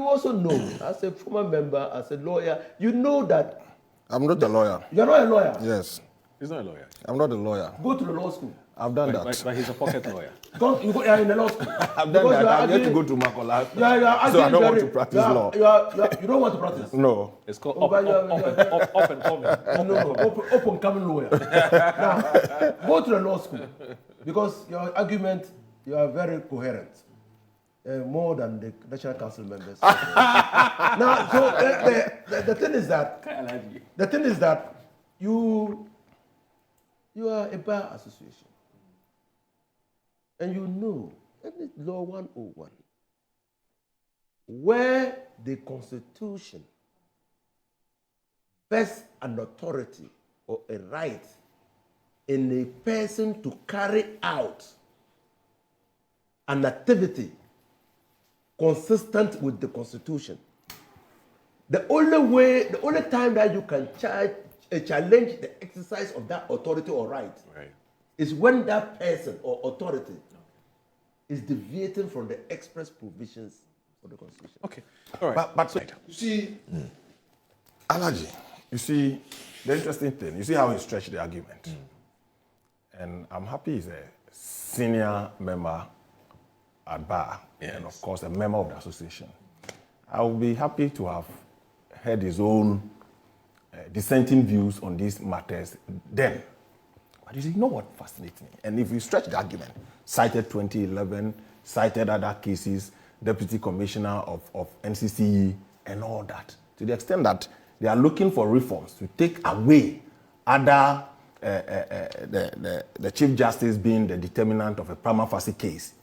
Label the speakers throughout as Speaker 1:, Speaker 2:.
Speaker 1: You also know, as a former member, as a lawyer, you know that...
Speaker 2: I'm not a lawyer.
Speaker 1: You're not a lawyer?
Speaker 2: Yes.
Speaker 3: He's not a lawyer.
Speaker 2: I'm not a lawyer.
Speaker 1: Go to the law school.
Speaker 2: I've done that.
Speaker 3: But he's a pocket lawyer.
Speaker 1: You're in the law school.
Speaker 2: I've done that. I'm yet to go to Makola. So I don't want to practice law.
Speaker 1: You don't want to practice?
Speaker 2: No.
Speaker 3: It's called up and coming.
Speaker 1: No, open coming lawyer. Now, go to the law school because your argument, you are very coherent. More than the National Council members. Now, so the thing is that you are a bar association, and you know, any law 101, where the Constitution vests an authority or a right in a person to carry out an activity consistent with the Constitution. The only time that you can challenge the exercise of that authority or right is when that person or authority is deviating from the express provisions of the Constitution.
Speaker 3: Okay, all right.
Speaker 2: But you see, Alaji, you see, the interesting thing, you see how he stretched the argument. And I'm happy he's a senior member at bar, and of course a member of the association. I will be happy to have heard his own dissenting views on these matters then. But you see, you know what fascinates me? And if we stretch the argument, cited 2011, cited other cases, Deputy Commissioner of NCCE and all that, to the extent that they are looking for reforms to take away other, the Chief Justice being the determinant of a prima facie case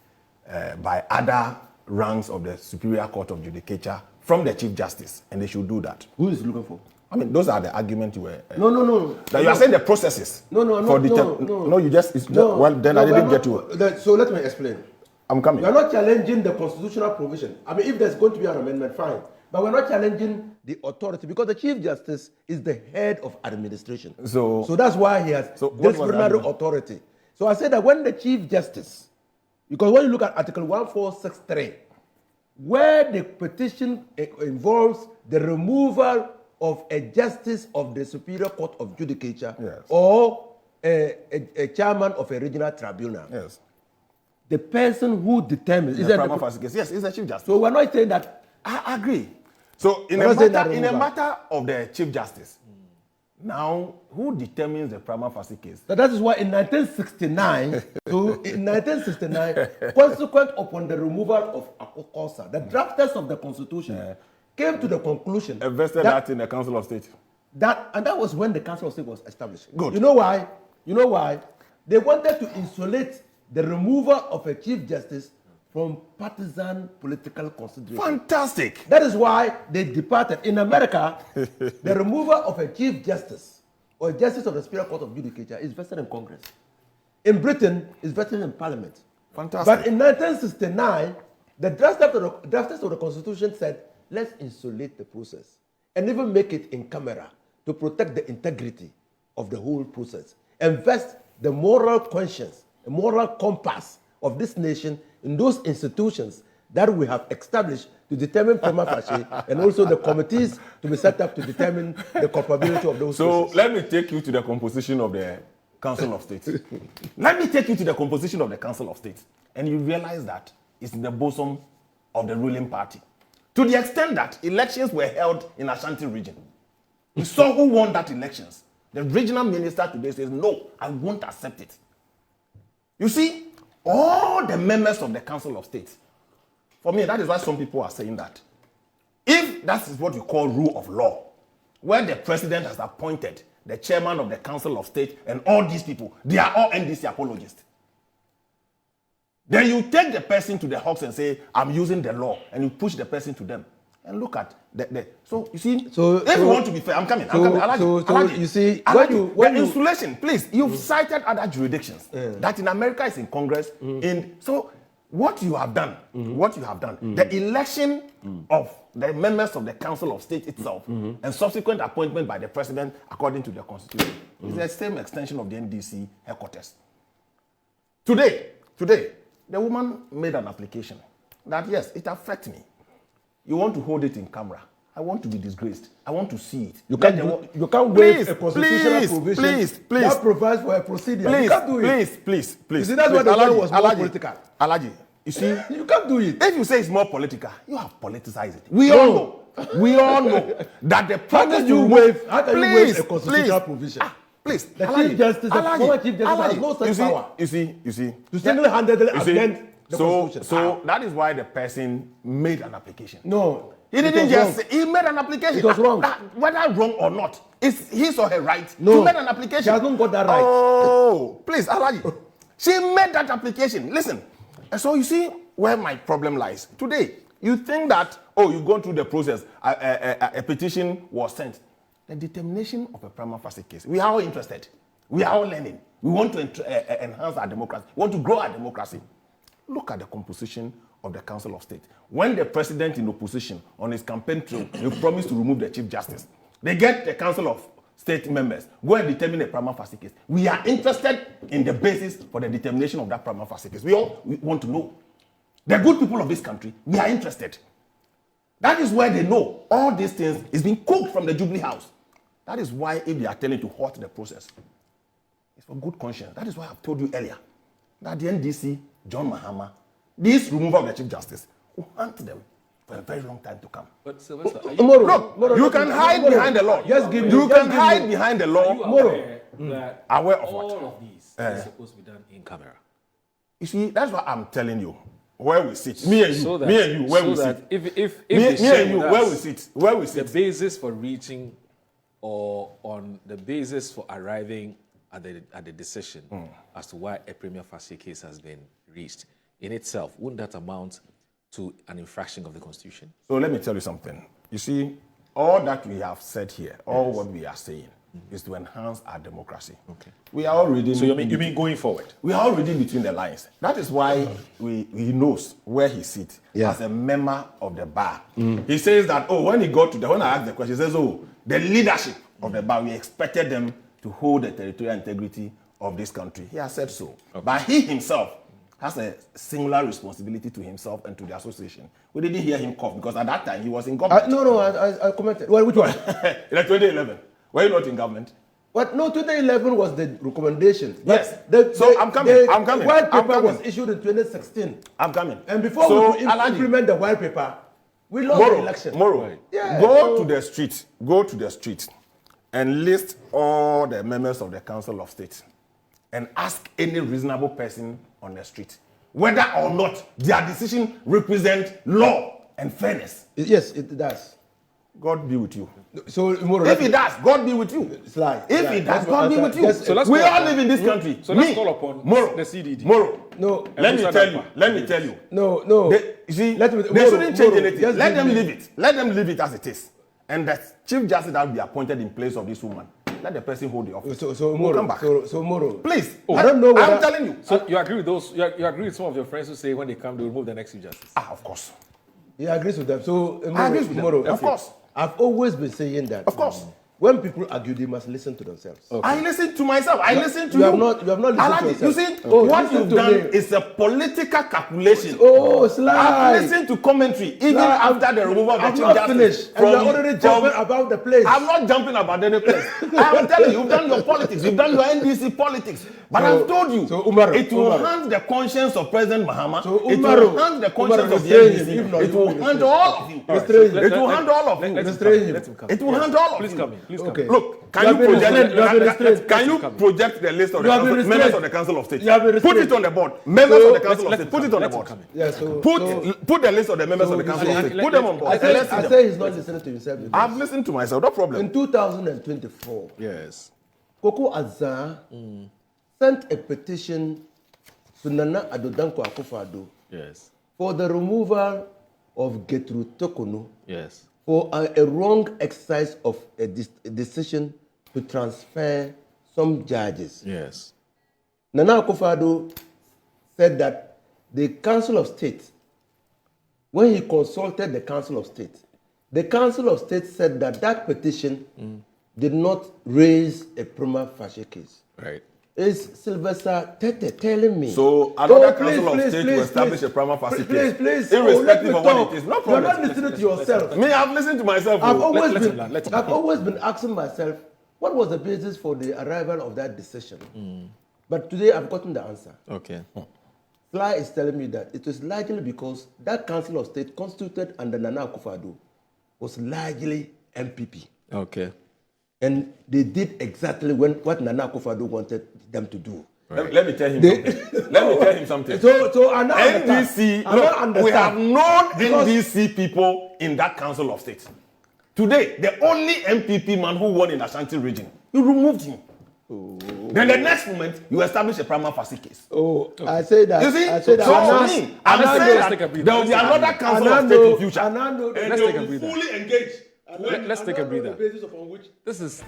Speaker 2: by other ranks of the Superior Court of Judicature from the Chief Justice, and they should do that.
Speaker 1: Who is looking for?
Speaker 2: I mean, those are the arguments you were...
Speaker 1: No.
Speaker 2: That you are saying the processes.
Speaker 1: No,
Speaker 2: you just... well, then I didn't get to...
Speaker 1: So let me explain.
Speaker 2: I'm coming.
Speaker 1: We are not challenging the constitutional provision. I mean, if there's going to be an amendment, fine. But we're not challenging the authority because the Chief Justice is the head of administration. So that's why he has disciplinary authority. So I said that when the Chief Justice, because when you look at Article 1463, where the petition involves the removal of a justice of the Superior Court of Judicature or a chairman of a regional tribunal.
Speaker 2: Yes.
Speaker 1: The person who determines...
Speaker 2: Yes, it's the Chief Justice.
Speaker 1: So we're not saying that...
Speaker 2: I agree. So in a matter of the Chief Justice, now who determines the prima facie case?
Speaker 1: So that is why in 1969, consequent upon the removal of Akokosa, the drafters of the Constitution came to the conclusion...
Speaker 2: Invested that in the Council of State.
Speaker 1: And that was when the Council of State was established.
Speaker 2: Good.
Speaker 1: You know why? They wanted to insulate the removal of a Chief Justice from partisan political consideration.
Speaker 2: Fantastic.
Speaker 1: That is why they departed. In America, the removal of a Chief Justice or Justice of the Superior Court of Judicature is vested in Congress. In Britain, it's vested in Parliament.
Speaker 2: Fantastic.
Speaker 1: But in 1969, the drafters of the Constitution said, let's insulate the process and even make it in camera to protect the integrity of the whole process. Invest the moral conscience, the moral compass of this nation in those institutions that we have established to determine prima facie and also the committees to be set up to determine the culpability of those
Speaker 2: So
Speaker 1: cases.
Speaker 2: let me take you to the composition of the Council of State. Let me take you to the composition of the Council of State. And you realize that it's in the bosom of the ruling party. To the extent that elections were held in Ashanti region. We saw who won that elections. The regional minister today says, no, I won't accept it. You see, all the members of the Council of State, for me, that is why some people are saying that. If that is what you call rule of law, where the president has appointed the chairman of the Council of State and all these people, they are all NDC apologists. Then you take the person to the Hawks and say, I'm using the law, and you push the person to them. And look at so you see, if you want to be fair, I'm coming.
Speaker 1: You see,
Speaker 2: when insulation, please, you've cited other jurisdictions that in America is in Congress. So what you have done, the election of the members of the Council of State itself and subsequent appointment by the president according to the Constitution is the same extension of the NDC headquarters. Today, the woman made an application that yes, it affects me. You want to hold it in camera. I want to be disgraced. I want to see it.
Speaker 1: You can't waive a constitutional provision
Speaker 2: please.
Speaker 1: that provides for a procedure. You can't do it.
Speaker 2: Please.
Speaker 1: You see, that's why the law was more political.
Speaker 2: Alaji, you see,
Speaker 1: you can't do it.
Speaker 2: If you say it's more political, you have politicized it. We all know that the practice you waive.
Speaker 1: How can you waive a constitutional provision?
Speaker 2: Please,
Speaker 1: the Chief Justice, the former Chief Justice, has no such power.
Speaker 2: You see.
Speaker 1: To single-handedly amend the Constitution.
Speaker 2: So that is why the person made an application.
Speaker 1: No.
Speaker 2: He didn't just say, he made an application.
Speaker 1: It was wrong.
Speaker 2: Whether wrong or not, it's his or her right
Speaker 1: to
Speaker 2: make an application.
Speaker 1: She hasn't got that right.
Speaker 2: Oh, please, Alaji. She made that application. Listen. And so you see where my problem lies. Today, you think that, you've gone through the process, a petition was sent. The determination of a prima facie case. We are all interested. We are all learning. We want to enhance our democracy. We want to grow our democracy. Look at the composition of the Council of State. When the president in opposition on his campaign trail, he promised to remove the Chief Justice. They get the Council of State members, go and determine a prima facie case. We are interested in the basis for the determination of that prima facie case. We want to know. The good people of this country, we are interested. That is where they know all these things is being cooked from the Jubilee House. That is why if they are telling to halt the process, it's for good conscience. That is why I've told you earlier that the NDC, John Mahama, this removal of the Chief Justice will haunt them for a very long time to come.
Speaker 3: But Sylvester,
Speaker 2: you can hide behind the law. You can hide behind the law.
Speaker 3: That
Speaker 2: aware of
Speaker 3: all
Speaker 2: what?
Speaker 3: of these is supposed to be done in camera.
Speaker 2: You see, that's what I'm telling you. Where we sit, me and you, where we sit.
Speaker 3: If
Speaker 2: me and you, where we sit.
Speaker 3: The basis for reaching, or on the basis for arriving at the decision as to why a prima facie case has been reached in itself, wouldn't that amount to an infraction of the Constitution?
Speaker 2: So let me tell you something. You see, all that we have said here, all what we are saying, is to enhance our democracy. Okay. We are all reading.
Speaker 3: So you mean going forward?
Speaker 2: We are all reading between the lines. That is why he knows where he sits as a member of the bar. He says that, when I asked the question, he says, the leadership of the bar, we expected them to hold the territorial integrity of this country. He has said so. Okay. But he himself has a singular responsibility to himself and to the association. We didn't hear him cough because at that time he was in government.
Speaker 1: I commented. Well, which one?
Speaker 2: In 2011. Were you not in government?
Speaker 1: What? No, 2011 was the recommendation.
Speaker 2: Yes. I'm coming.
Speaker 1: The white paper was issued in 2016.
Speaker 2: I'm coming.
Speaker 1: And before we implement the white paper, we lost the election.
Speaker 2: Go to the street. Go to the street and list all the members of the Council of State and ask any reasonable person on the street whether or not their decision represents law and fairness.
Speaker 1: Yes, it does.
Speaker 2: God be with you.
Speaker 1: So
Speaker 2: if it does, God be with you. If it does, God be with you. So we all live in this country.
Speaker 3: So let's call upon the CDD.
Speaker 2: No, let me tell you.
Speaker 1: No.
Speaker 2: You see, they shouldn't change anything. Let them leave it. Let them leave it as it is. And the Chief Justice that will be appointed in place of this woman, let the person hold the office.
Speaker 1: So
Speaker 2: come back.
Speaker 1: So Moro.
Speaker 2: Please.
Speaker 1: I don't know.
Speaker 2: I'm telling you.
Speaker 3: So you agree with those? You agree with some of your friends who say when they come, they will remove the next Chief Justice?
Speaker 2: Of course.
Speaker 1: He agrees with them. So
Speaker 2: I agree with them. Of course.
Speaker 1: I've always been saying that.
Speaker 2: Of course.
Speaker 1: When people argue, they must listen to themselves.
Speaker 2: Okay. I listen to myself. I listen to you.
Speaker 1: You have not listened to yourself.
Speaker 2: You see, what you've done is a political calculation.
Speaker 1: Slide.
Speaker 2: I've listened to commentary even after the removal of the Chief Justice.
Speaker 1: And you're already jumping about the place.
Speaker 2: I'm not jumping about any place. I'm telling you, you've done your politics. You've done your NDC politics. But I've told you, it will haunt the conscience of President Mahama. It will haunt the conscience of the NDC. It will haunt all of you. It will haunt all of you. It will haunt all of you.
Speaker 3: Please come in.
Speaker 1: Okay.
Speaker 2: Look, can you project the list of the members of the Council of State? Put it on the board. Members of the Council of State. Put it on the board. Put the list of the members of the Council of State. Put them on board.
Speaker 1: I say he's not listening to himself.
Speaker 2: I've listened to myself. No problem.
Speaker 1: In 2024,
Speaker 3: yes,
Speaker 1: Koko Azar sent a petition to Nana Addo Dankwa Akufo-Addo for the removal of Gertrude Tokono.
Speaker 3: Yes.
Speaker 1: For a wrong exercise of a decision to transfer some judges.
Speaker 3: Yes.
Speaker 1: Nana Akufo-Addo said that the Council of State, when he consulted the Council of State said that petition did not raise a prima facie case.
Speaker 3: Right.
Speaker 1: is Sylvester Tetteh telling me.
Speaker 2: So another council of state will establish a prima facie case.
Speaker 1: Please,
Speaker 2: irrespective of what it is. No problem.
Speaker 1: You're not listening to yourself.
Speaker 2: Me, I've listened to myself.
Speaker 1: I've always been asking myself, what was the basis for the arrival of that decision? But today I've gotten the answer.
Speaker 3: Okay.
Speaker 1: Fly is telling me that it was largely because that council of state constituted under Nana Akufo-Addo was largely MPP.
Speaker 3: Okay.
Speaker 1: And they did exactly what Nana Akufo-Addo wanted them to do.
Speaker 2: Right. Let me tell him something. Let me tell him something.
Speaker 1: So I now
Speaker 2: NDC, look, we have known NDC people in that council of state. Today, the only MPP man who won in Ashanti region, you removed him. Oh. Then the next moment, you establish a prima facie case.
Speaker 1: Oh, I say that.
Speaker 2: You see?
Speaker 1: I say that.
Speaker 2: So I'm saying that there will be another council of state in future.
Speaker 1: And
Speaker 3: let's take a breather.
Speaker 2: Fully engaged.
Speaker 3: Let's take a breather.
Speaker 1: The basis upon which
Speaker 3: This is